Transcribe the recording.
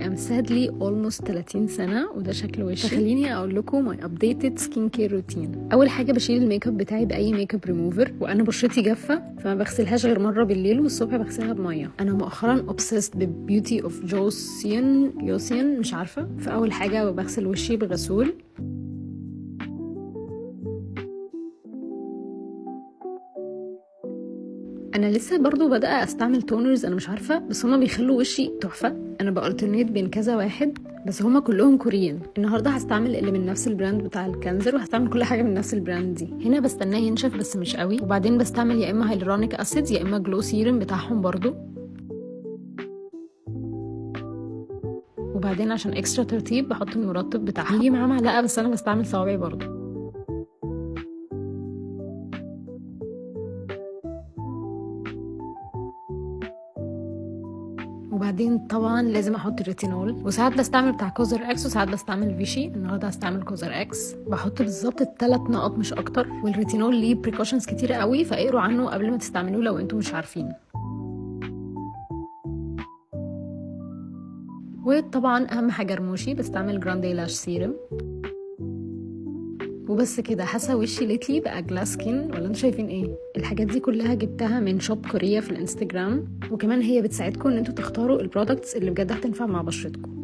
I'm sadly almost 30 سنة وده شكل وشي. فخليني اقول لكم my updated skin care routine. اول حاجة بشيل الميك اب بتاعي باي ميك اب ريموفر، وانا بشرتي جافة فما بغسلهاش غير مرة بالليل والصبح بغسلها بمية. انا مؤخرا obsessed ببيوتي اوف يوسين مش عارفة. فاول حاجة بغسل وشي بغسول، انا لسه برضو بدأ استعمل تونرز، انا مش عارفة بس هما بيخلوا وشي تحفة. انا بألترنيت بين كذا واحد بس هما كلهم كوريين. النهارده هستعمل اللي من نفس البراند بتاع الكانزر، وهستعمل كل حاجة من نفس البراند دي. هنا بستناه ينشف بس مش قوي، وبعدين بستعمل يا اما هيلورونيك اسيد يا اما جلو سيرم بتاعهم برضو. وبعدين عشان اكسترا ترطيب بحط المرطب بتاعها، بيجي معاه معلقة بس انا بستعمل صوابعي برضو. وبعدين طبعا لازم احط الريتينول، وساعات بستعمل بتاع كوزر اكس وساعات بستعمل فيشي. النهارده هستعمل كوزر اكس، بحط بالظبط 3 نقط مش اكتر. والريتينول ليه بريكوشنز كتيره قوي فاقروا عنه قبل ما تستعملوه لو انتم مش عارفين. وطبعا اهم حاجه رموشي، بستعمل جراندي لاش سيرم. وبس كده. حاسه وشي ليتلي بقى جلاس سكين، ولا انتوا شايفين ايه؟ الحاجات دي كلها جبتها من شوب كوريا في الانستجرام، وكمان هي بتساعدكم ان انتوا تختاروا البرودكتس اللي بجد هتنفع مع بشرتكم.